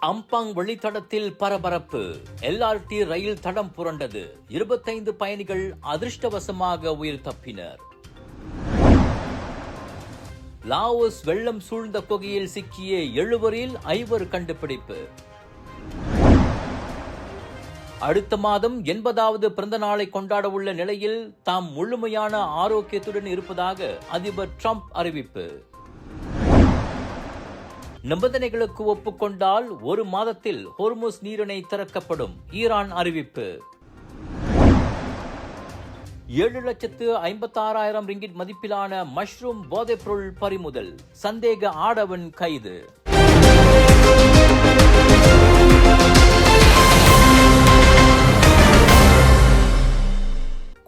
Ampang வழித்தடத்தில் பரபரப்பு. LRT ரயில் தடம் புரண்டது. 25 பயணிகள் அதிர்ஷ்டவசமாக உயிர் தப்பினர். லாவோஸ் வெள்ளம் சூழ்ந்த குகையில் சிக்கிய 7 5 கண்டுபிடிப்பு. அடுத்த மாதம் 80வது பிறந்த நாளை கொண்டாட உள்ள நிலையில் தாம் முழுமையான ஆரோக்கியத்துடன் இருப்பதாக அதிபர் ட்ரம்ப் அறிவிப்பு. நிபந்தனைகளுக்கு ஒப்புக்கொண்டால் 1 மாதத்தில் ஹோர்முஸ் நீரிணை திறக்கப்படும். ஈரான் அறிவிப்பு. 7,56,000 ரிங்கிட் மதிப்பிலான மஷ்ரூம் போதைப்பொருள் பறிமுதல். சந்தேக ஆடவன் கைது.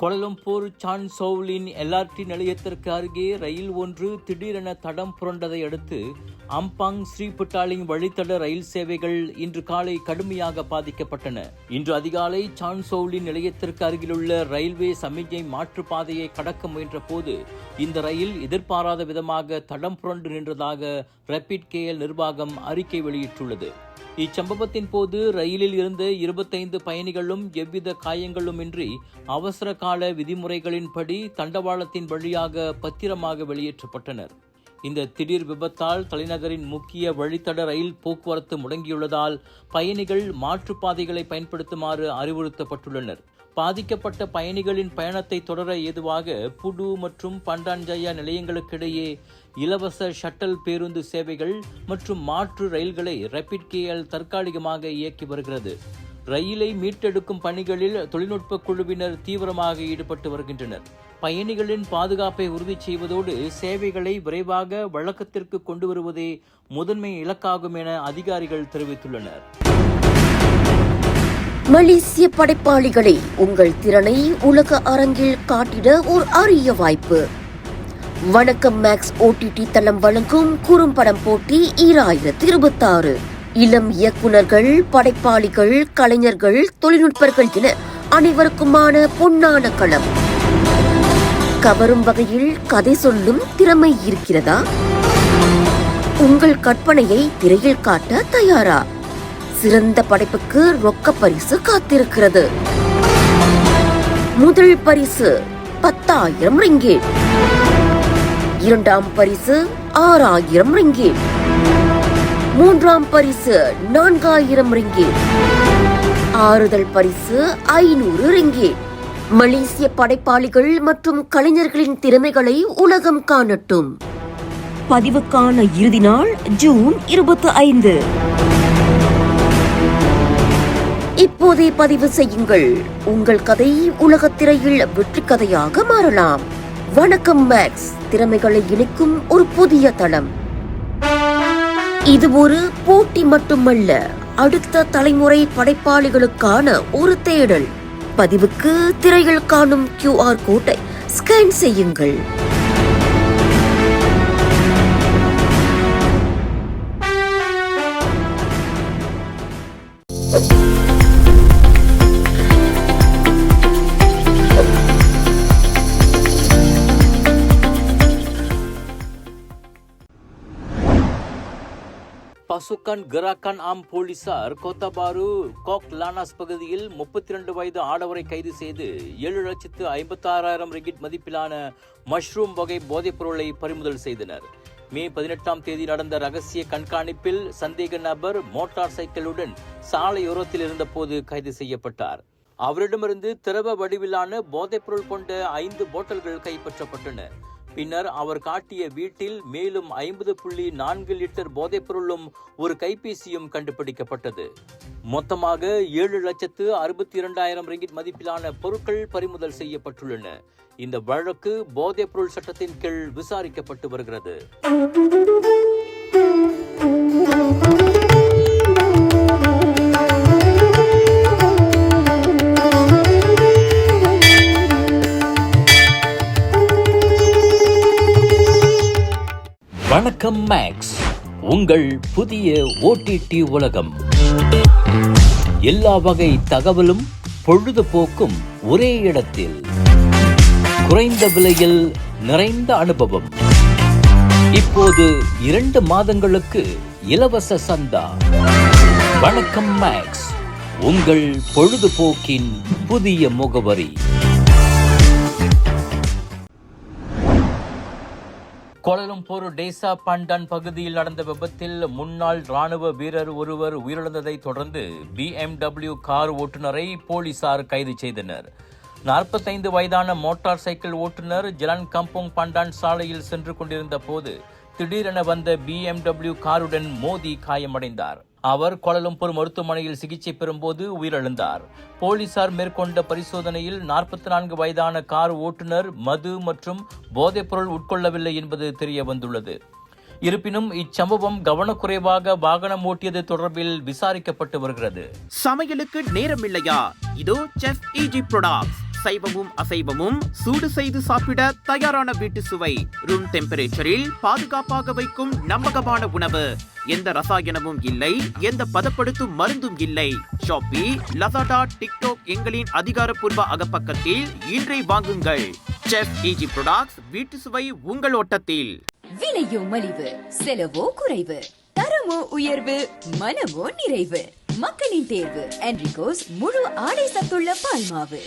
கோலாலம்பூர் சான் சோவ்லின் LRT நிலையத்திற்கு அருகே ரயில் ஒன்று திடீரென தடம் புரண்டதை அடுத்து அம்பாங் ஸ்ரீபுட்டாலிங் வழித்தட ரயில் சேவைகள் இன்று காலை கடுமையாக பாதிக்கப்பட்டன. இன்று அதிகாலை சான் சோவ்லின் நிலையத்திற்கு அருகிலுள்ள ரயில்வே சமிக்ஞை மாற்றுப்பாதையை கடக்க முயன்ற போது இந்த ரயில் எதிர்பாராத விதமாக தடம் புரண்டு நின்றதாக ரேபிட் KL நிர்வாகம் அறிக்கை வெளியிட்டுள்ளது. இச்சம்பவத்தின் போது ரயிலில் இருந்த 25 பயணிகளும் எவ்வித காயங்களுமின்றி அவசர கால விதிமுறைகளின்படி தண்டவாளத்தின் வழியாக பத்திரமாக வெளியேற்றப்பட்டனர். இந்த திடீர் விபத்தால் தலைநகரின் முக்கிய வழித்தட ரயில் போக்குவரத்து முடங்கியுள்ளதால் பயணிகள் மாற்றுப்பாதைகளை பயன்படுத்துமாறு அறிவுறுத்தப்பட்டுள்ளனர். பாதிக்கப்பட்ட பயணிகளின் பயணத்தை தொடர ஏதுவாக புடு மற்றும் பண்டான்ஜயா நிலையங்களுக்கிடையே இலவச ஷட்டல் பேருந்து சேவைகள் மற்றும் மாற்று ரயில்களை ரேபிட் KL தற்காலிகமாக இயக்கி வருகிறது. ரயிலை மீட்டெடுக்கும் பணிகளில் தொழில்நுட்ப குழுவினர் தீவிரமாக ஈடுபட்டு வருகின்றனர். பயணிகளின் பாதுகாப்பை உறுதி செய்வதோடு சேவைகளை விரைவாக வழக்கத்திற்கு கொண்டு வருவதே முதன்மை இலக்காகும் என அதிகாரிகள் தெரிவித்துள்ளனர். மலேசிய படைப்பாளிகளை உங்கள் திறனை உலக அரங்கில் காட்டிட ஒரு அரிய வாய்ப்பு. வணக்கம் மேக்ஸ் OTT தளம் வழங்கும் குறும்படம் போட்டி 2026. இளம் இயக்குனர்கள், படைப்பாளிகள், கலைஞர்கள், தொழில்நுட்பர்கள் என அனைவருக்குமான பொன்னான களம். கவரும் வகையில் கதை சொல்லும் திறமை இருக்கிறதா? உங்கள் கற்பனையை திரையில் காட்ட தயாரா? சிறந்த படைப்புக்கு ரொக்க பரிசு காத்திருக்கிறது. முதல் பரிசு 10,000 ரிங்கேட், இரண்டாம் பரிசு 6,000 ரிங்கேட், மூன்றாம் பரிசு 4,000 ரிங்கேட், ஆறுதல் பரிசு 500 ரிங்கேட். மலேசிய படைப்பாளிகள் மற்றும் கலைஞர்களின் திறமைகளை உலகம் காணட்டும். பதிவுக்கான இறுதி நாள் ஜூன் 25. இப்போதே பதிவு செய்யுங்கள். உங்கள் கதை உலகத் திரையில் வெற்றி கதையாக மாறலாம். வணக்கம் மேக்ஸ் திறமைகளை இணைக்கும் ஒரு புதிய தளம். இது ஒரு போட்டி மட்டுமல்ல, அடுத்த தலைமுறை படைப்பாளிகளுக்கான ஒரு தேடல். பதிவுக்கு திரையில் காணும் QR கோட்டை ஸ்கேன் செய்யுங்கள். பசுக்கன் கராkan ஆம் போலீசார் கோத்தா பாரு கோக் லானாஸ் பகுதியில் 32 வயது ஆடவரை கைது செய்து 7,56,000 ரிங்கிட் மதிப்பிலான மஷ்ரூம் வகை போதைப் பொருளை பறிமுதல் செய்தனர். மே 18ஆம் தேதி நடந்த ரகசிய கண்காணிப்பில் சந்தேக நபர் மோட்டார் சைக்கிளுடன் சாலையோரத்தில் இருந்தபோது கைது செய்யப்பட்டார். அவரிடமிருந்து திரவ வடிவிலான போதைப் பொருள் கொண்ட 5 போட்டல்கள் கைப்பற்றப்பட்டன. பின்னர் அவர் காட்டிய வீட்டில் மேலும் 50.4 லிட்டர் போதைப் பொருளும் ஒரு கைபேசியும் கண்டுபிடிக்கப்பட்டது. மொத்தமாக 7,62,000 ரிங்கிட் மதிப்பிலான பொருட்கள் பறிமுதல் செய்யப்பட்டுள்ளன. இந்த வழக்கு போதைப் பொருள் சட்டத்தின் கீழ் விசாரிக்கப்பட்டு வருகிறது. வணக்கம் மேக்ஸ், உங்கள் புதிய OTT உலகம். எல்லா வகை தகவலும் பொழுதுபோக்கும் ஒரே இடத்தில். குறைந்த விலையில் நிறைந்த அனுபவம். இப்போது 2 மாதங்களுக்கு இலவச சந்தா. வணக்கம் மேக்ஸ், உங்கள் பொழுதுபோக்கின் புதிய முகவரி. கோலாலம்பூர் டேசா பண்டான் பகுதியில் நடந்த விபத்தில் முன்னாள் ராணுவ வீரர் ஒருவர் உயிரிழந்ததை தொடர்ந்து BMW கார் ஓட்டுநரை போலீசார் கைது செய்தனர். 45 வயதான மோட்டார் சைக்கிள் ஓட்டுநர் ஜலன் கம்போங் பண்டான் சாலையில் சென்று கொண்டிருந்த போது திடீரென வந்த BMW காருடன் மோதி காயமடைந்தார். அவர் கோலாலம்பூர் மருத்துவமனையில் சிகிச்சை பெறும்போது உயிரிழந்தார். போலீசார் மேற்கொண்ட பரிசோதனையில் 44 வயதான கார் ஓட்டுநர் மது மற்றும் போதைப்பொருள் உட்கொள்ளவில்லை என்பது தெரிய வந்துள்ளது. இருப்பினும் இச்சம்பவம் கவனக்குறைவாக வாகனம் ஓட்டியது தொடர்பில் விசாரிக்கப்பட்டு வருகிறது. சமையலுக்கு நேரமில்லையா? இதோ செஃப் ஈஜி ப்ராடக்ட்ஸ். சைவமும் அசைவமும் சூடு செய்து சாப்பிட தயாரான வீட்டு சுவை. ரூம் டெம்பரேச்சரில் பாதுகாப்பாக வைக்கும் நம்பகமான உணவு. எந்த ரசாயனமும் இல்லை, எந்த பதப்படுத்தும் மருந்தும் இல்லை. ஷாப்பி, லசாடா, டிக்டாக் எங்களின் அதிகாரப்பூர்வ அகப்பக்கத்தில் இன்றை வாங்குங்கள். செஃப் ஈஜி ப்ராடக்ட்ஸ், வீட்டு சுவை உங்கள் ஓட்டத்தில். விலையோ மலிவு, செலவோ குறைவு, தரமோ உயர்வு, மனமோ நிறைவு. மக்களின் தேர்வு என்ரிகோஸ் முழு ஆடை சத்துள்ள பால்மாவு.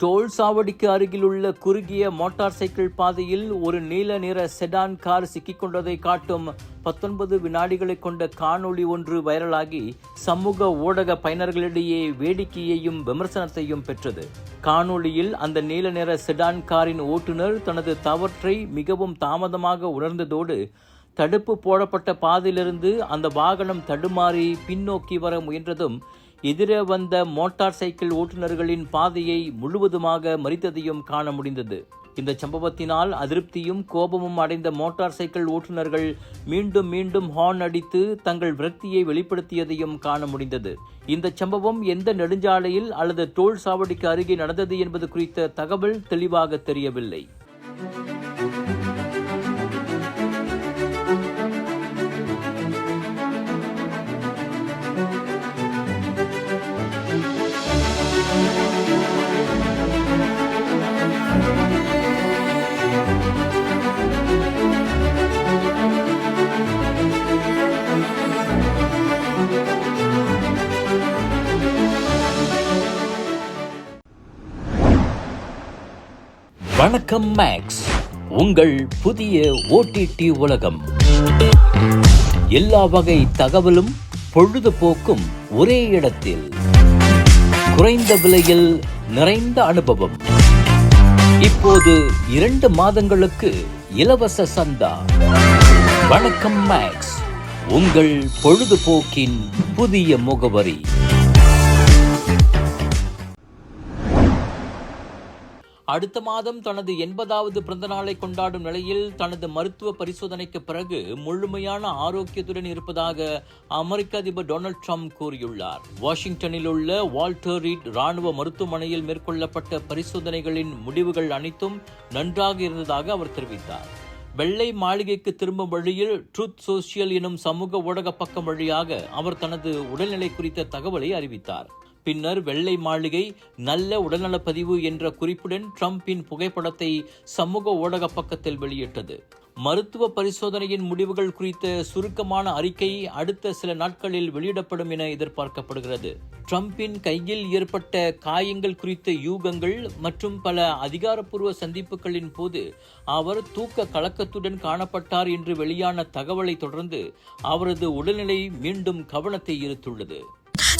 டோல் சாவடிக்கு அருகிலுள்ள குறுகிய மோட்டார் சைக்கிள் பாதையில் ஒரு நீல நிற செடான் கார் சிக்கிக்கொண்டதை காட்டும் 19 வினாடிகளை கொண்ட காணொளி ஒன்று வைரலாகி சமூக ஊடக பயனர்களிடையே வேடிக்கையையும் விமர்சனத்தையும் பெற்றது. காணொளியில் அந்த நீல நிற செடான் காரின் ஓட்டுநர் தனது தவற்றை மிகவும் தாமதமாக உணர்ந்ததோடு தடுப்பு போடப்பட்ட பாதையிலிருந்து அந்த வாகனம் தடுமாறி பின்னோக்கி வர முயன்றதும் எதிரே வந்த மோட்டார் சைக்கிள் ஓட்டுநர்களின் பாதையை முழுவதுமாக மறித்ததையும் காண முடிந்தது. இந்த சம்பவத்தினால் அதிருப்தியும் கோபமும் அடைந்த மோட்டார் சைக்கிள் ஓட்டுநர்கள் மீண்டும் மீண்டும் ஹார்ன் அடித்து தங்கள் விரக்தியை வெளிப்படுத்தியதையும் காண முடிந்தது. இந்த சம்பவம் எந்த நெடுஞ்சாலையில் அல்லது டோல் சாவடிக்கு அருகே நடந்தது என்பது குறித்த தகவல் தெளிவாக தெரியவில்லை. வணக்கம் மேக்ஸ், உங்கள் புதிய OTT உலகம். எல்லா வகை தகவலும் பொழுதுபோக்கும் ஒரே இடத்தில். குறைந்த விலையில் நிறைந்த அனுபவம். இப்போது 2 மாதங்களுக்கு இலவச சந்தா. வணக்கம் மேக்ஸ், உங்கள் பொழுதுபோக்கின் புதிய முகவரி. அடுத்த மாதம் தனது 80வது பிறந்த நாளை கொண்டாடும் நிலையில் தனது மருத்துவ பரிசோதனைக்கு பிறகு முழுமையான ஆரோக்கியத்துடன் இருப்பதாக அமெரிக்க அதிபர் டொனால்ட் ட்ரம்ப் கூறியுள்ளார். வாஷிங்டனில் உள்ள வால்டர் ரீட் ராணுவ மருத்துவமனையில் மேற்கொள்ளப்பட்ட பரிசோதனைகளின் முடிவுகள் அனைத்தும் நன்றாக இருந்ததாக அவர் தெரிவித்தார். வெள்ளை மாளிகைக்கு திரும்பும் வழியில் ட்ரூத் சோஷியல் எனும் சமூக ஊடக பக்கம் வழியாக அவர் தனது உடல்நிலை குறித்த தகவலை அறிவித்தார். பின்னர் வெள்ளை மாளிகை நல்ல உடல்நலப்பதிவு என்ற குறிப்புடன் ட்ரம்பின் புகைப்படத்தை சமூக ஊடக பக்கத்தில் வெளியிட்டது. மருத்துவ பரிசோதனையின் முடிவுகள் குறித்த சுருக்கமான அறிக்கை அடுத்த சில நாட்களில் வெளியிடப்படும் என எதிர்பார்க்கப்படுகிறது. ட்ரம்பின் கையில் ஏற்பட்ட காயங்கள் குறித்த யூகங்கள் மற்றும் பல அதிகாரப்பூர்வ சந்திப்புகளின் போது அவர் தூக்க கலக்கத்துடன் காணப்பட்டார் என்று வெளியான தகவலை தொடர்ந்து அவரது உடல்நிலை மீண்டும் கவனத்தை ஈர்த்துள்ளது.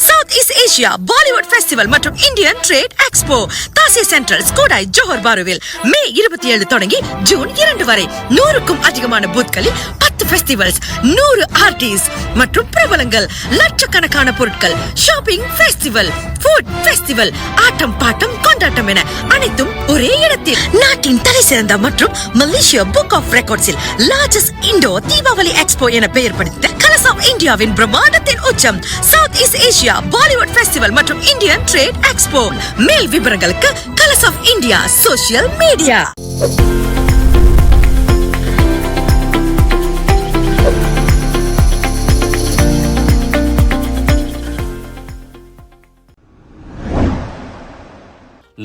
South east Asia Bollywood festival மற்றும் இந்தியன் ட்ரேட் எக்ஸ்போ தாசி சென்ட்ரல் ஸ்கோடாய் ஜோஹர் பாருவில் மே 27 தொடங்கி ஜூன் 2 வரை 100க்கும் அதிகமான பூத்களில் 10 ஃபெஸ்டிவல்ஸ், 100 ஆர்டிஸ்ட் மற்றும் பிரபலங்கள், லட்சக்கணக்கான பொருட்கள், ஷாப்பிங் ஃபெஸ்டிவல், ஃபுட் ஃபெஸ்டிவல், ஆட்டம் பாட்டம் கொண்டாட்டம் என அனைத்தும் ஒரே இடத்தில். நாட்டின் தலை சிறந்த மற்றும் மலேசியா புக் ஆஃப் ரெக்கார்ட்ஸில் லார்ஜஸ்ட் இண்டோ தீபாவளி எக்ஸ்போ என பெயர் படுத்த கலர்ஸ் ஆஃப் இந்தியாவின் பிரம்மாண்டத்தின் உச்சம் south east Asia Bollywood festival மற்றும் இந்தியன் ட்ரேட் எக்ஸ்போ. மேல் விவரங்களுக்கு colours of India social media.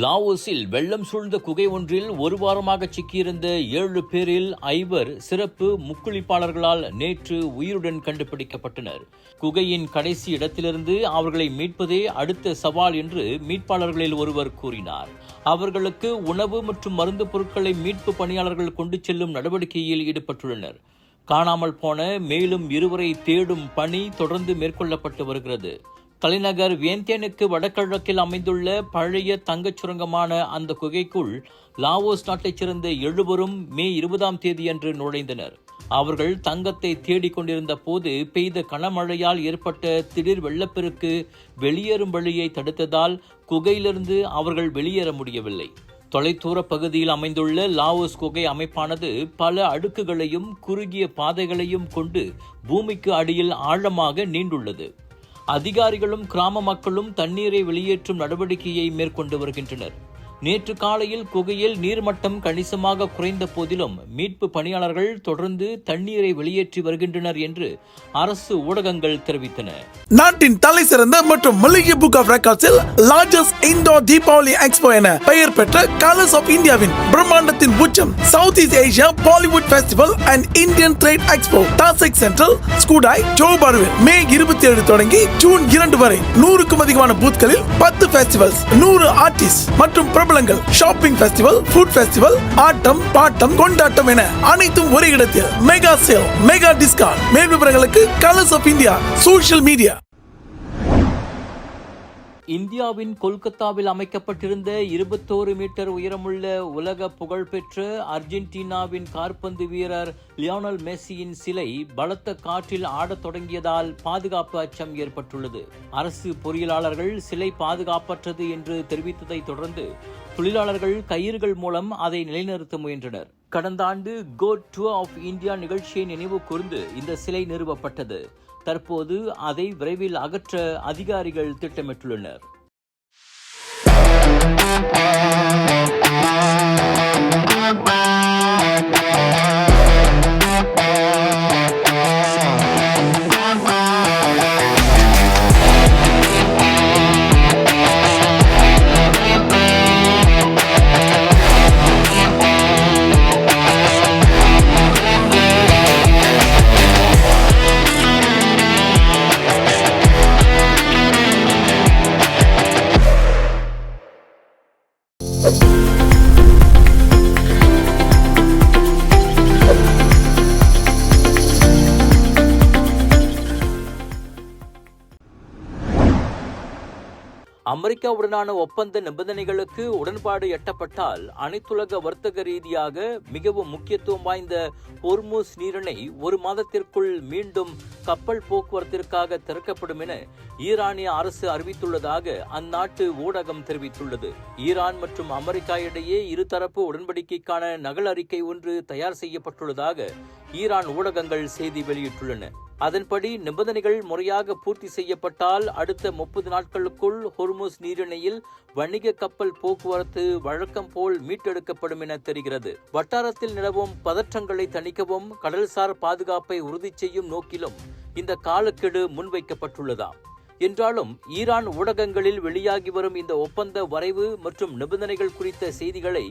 லாவோஸில் வெள்ளம் சூழ்ந்த குகை ஒன்றில் ஒரு வாரமாக சிக்கியிருந்த 7 பேரில் 5 சிறப்பு முக்குளிப்பாளர்களால் நேற்று உயிருடன் கண்டுபிடிக்கப்பட்டனர். குகையின் கடைசி இடத்திலிருந்து அவர்களை மீட்பதே அடுத்த சவால் என்று மீட்பாளர்களில் ஒருவர் கூறினார். அவர்களுக்கு உணவு மற்றும் மருந்து பொருட்களை மீட்பு பணியாளர்கள் கொண்டு செல்லும் நடவடிக்கையில் ஈடுபட்டுள்ளனர். காணாமல் போன மேலும் 2 தேடும் பணி தொடர்ந்து மேற்கொள்ளப்பட்டு வருகிறது. தலைநகர் வியந்தியனுக்கு வடகிழக்கில் அமைந்துள்ள பழைய தங்கச் சுரங்கமான அந்த குகைக்குள் லாவோஸ் நாட்டைச் சேர்ந்த 7 மே 20ஆம் தேதியன்று நுழைந்தனர். அவர்கள் தங்கத்தை தேடிக் கொண்டிருந்த போது பெய்த கனமழையால் ஏற்பட்ட திடீர் வெள்ளப்பெருக்கு வெளியேறும் வழியை தடுத்ததால் குகையிலிருந்து அவர்கள் வெளியேற முடியவில்லை. தொலைதூர பகுதியில் அமைந்துள்ள லாவோஸ் குகை அமைப்பானது பல அடுக்குகளையும் குறுகிய பாதைகளையும் கொண்டு பூமிக்கு அடியில் ஆழமாக நீண்டுள்ளது. அதிகாரிகளும் கிராம மக்களும் தண்ணீரை வெளியேற்றும் நடவடிக்கையை மேற்கொண்டு வருகின்றனர். நேற்று காலையில் குகையில் நீர்மட்டம் கணிசமாக குறைந்த போதிலும் மீட்பு பணியாளர்கள் தொடர்ந்து தண்ணீரை வெளியேற்றி வருகின்றனர் என்று அரசு ஊடகங்கள் தெரிவித்தன. நாட்டின் தலை சிறந்த மற்றும் மல்லிகை புக் ஆஃப் ரெக்கார்ட்ஸில் லார்ஜஸ்ட் இண்டோர் தீபாவளி எக்ஸ்போ என பெயர் பெற்ற கலர்ஸ் ஆஃப் இந்தியாவின் பிரம்மாண்டத்தின் உச்சம் south east Asia Bollywood festival and Indian trade expo தாசிக் சென்ட்ரல் ஸ்கூடாய் ஜோஹர்பாருவில் மே 27 தொடங்கி ஜூன் 2 வரை 100க்கும் அதிகமான பூத்களில் 10 ஃபெஸ்டிவல்ஸ், 100 ஆர்டிஸ்ட் மற்றும் பிரபலங்கள், ஷாப்பிங் ஃபெஸ்டிவல், ஃபுட் ஃபெஸ்டிவல், ஆட்டம் பாட்டம் கொண்டாட்டம் என அனைத்தும் ஒரே இடத்தில். Mega sale, mega discount. மேல் விவரங்களுக்கு colours of India social media. இந்தியாவின் கொல்கத்தாவில் அமைக்கப்பட்டிருந்த 21 மீட்டர் உயரமுள்ள உலக புகழ்பெற்ற அர்ஜென்டினாவின் காற்பந்து வீரர் லியோனல் மெஸ்ஸியின் சிலை பலத்த காற்றில் ஆடத் தொடங்கியதால் பாதுகாப்பு அச்சம் ஏற்பட்டுள்ளது. அரசு பொறியியலாளர்கள் சிலை பாதுகாப்பற்றது என்று தெரிவித்ததை தொடர்ந்து தொழிலாளர்கள் கயிறுகள் மூலம் அதை நிலைநிறுத்த முயன்றனர். கடந்த ஆண்டு கோட் டூர் ஆஃப் இந்தியா நிகழ்ச்சியை நினைவு கூர்ந்து இந்த சிலை நிறுவப்பட்டது. தற்போது அதை விரைவில் அகற்ற அதிகாரிகள் திட்டமிட்டுள்ளனர். அமெரிக்காவுடனான ஒப்பந்த நிபந்தனைகளுக்கு உடன்பாடு எட்டப்பட்டால் அனைத்துலக வர்த்தக ரீதியாக மிகவும் முக்கியத்துவம் வாய்ந்த ஹோர்முஸ் நீரிணை 1 மாதத்திற்குள் மீண்டும் கப்பல் போக்குவரத்திற்காக திறக்கப்படும் என ஈரானிய அரசு அறிவித்துள்ளதாக அந்நாட்டு ஊடகம் தெரிவித்துள்ளது. ஈரான் மற்றும் அமெரிக்கா இடையே இருதரப்பு உடன்படிக்கைக்கான நகல் அறிக்கை ஒன்று தயார் செய்யப்பட்டுள்ளதாக ஈரான் ஊடகங்கள் செய்தி வெளியிட்டுள்ளன. அதன்படி நிபந்தனைகள் முறையாக பூர்த்தி செய்யப்பட்டால் அடுத்த 30 நாட்களுக்குள் ஹோர்முஸ் நீரிணையில் வணிக கப்பல் போக்குவரத்து வழக்கம் போல் மீட்டெடுக்கப்படும் என தெரிகிறது. வட்டாரத்தில் நிலவும் பதற்றங்களை தணிக்கவும் கடல்சார் பாதுகாப்பை உறுதி செய்யும் நோக்கிலும் இந்த காலக்கெடு முன்வைக்கப்பட்டுள்ளதாம். என்றாலும் ஈரான் ஊடகங்களில் வெளியாகி வரும் இந்த ஒப்பந்த வரைவு மற்றும் நிபந்தனைகள் குறித்த செய்திகளை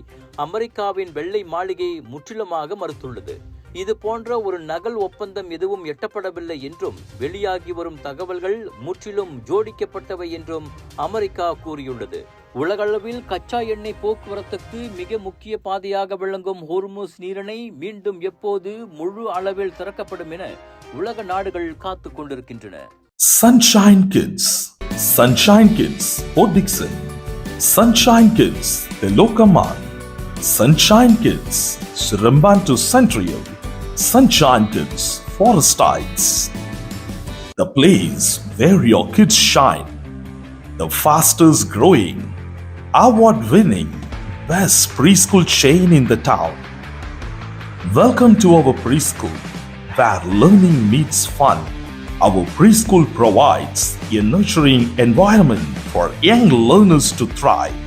அமெரிக்காவின் வெள்ளை மாளிகை முற்றிலுமாக மறுத்துள்ளது. இது போன்ற ஒரு நகல் ஒப்பந்தம் எதுவும் எட்டப்படவில்லை என்றும் வெளியாகி வரும் தகவல்கள் முற்றிலும் ஜோடிக்கப்பட்டவை என்றும் அமெரிக்கா கூறியுள்ளது. உலகளவில் கச்சா எண்ணெய் போக்குவரத்துக்கு மிக முக்கிய பாதையாக விளங்கும் ஹோர்முஸ் நீரிணை மீண்டும் எப்போது முழு அளவில் திறக்கப்படும் என உலக நாடுகள் காத்துக் கொண்டிருக்கின்றன. Sunshine Kids, Sunshine Kids, Odixon, Sunshine Kids, Telokaman, Sunshine Kids, Srimbantu Central, Sunshine Kids, Forest Heights. The place where your kids shine. The fastest growing, award winning, best preschool chain in the town. Welcome to our preschool, where learning meets fun. Our preschool provides a nurturing environment for young learners to thrive.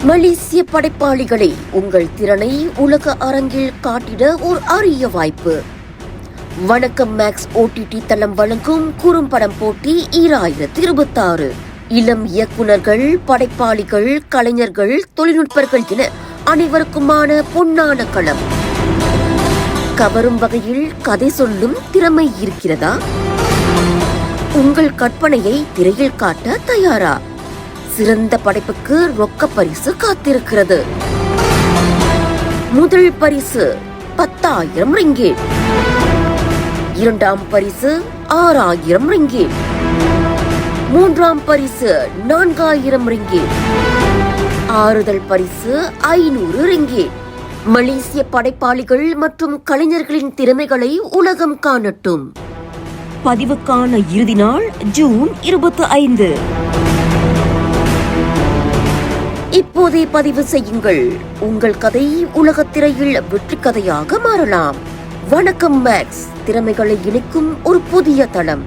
மலேசிய படைப்பாளிகளை உங்கள் திறனை உலக அரங்கில் காட்டிட ஒரு அரிய வாய்ப்பு. வணக்கம் maths OTT தளம் வழங்கும் குறும்படம் போட்டி 2026 இளம் இயக்குனர்கள், படைப்பாளிகள், கலைஞர்கள், தொழில்நுட்பர்கள் என அனைவருக்குமான பொன்னான களம். கவரும் வகையில் கதை சொல்லும் திறமை இருக்கிறதா? உங்கள் கற்பனையை திரையில் காட்ட தயாரா? சிறந்த படைப்புக்கு ரொக்க பரிசு காத்திருக்கிறது. முதல் பரிசு 10,000 ரிங்கேட், இரண்டாம் பரிசு 6,000 ரிங்கேட், மூன்றாம் பரிசு 4,000 ரிங்கேட், ஆறுதல் பரிசு 500 ரிங்கேட். மலேசிய படைப்பாளிகள் மற்றும் கலைஞர்களின் திறமைகளை உலகம் காணட்டும். பதிவுக்கான இறுதி நாள் ஜூன் 25. இப்போதே பதிவு செய்யுங்கள். உங்கள் கதை உலகத் திரையில் வெற்றி கதையாக மாறலாம். வணக்கம் மேக்ஸ், திறமைகளை இணைக்கும் ஒரு புதிய தளம்.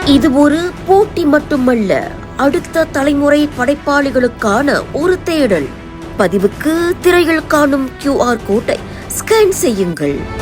இது ஒரு போட்டி மட்டுமல்ல, அடுத்த தலைமுறை படைப்பாளிகளுக்கான ஒரு தேடல். பதிவுக்கு திரையில் காணும் QR கோட்டை ஸ்கேன் செய்யுங்கள்.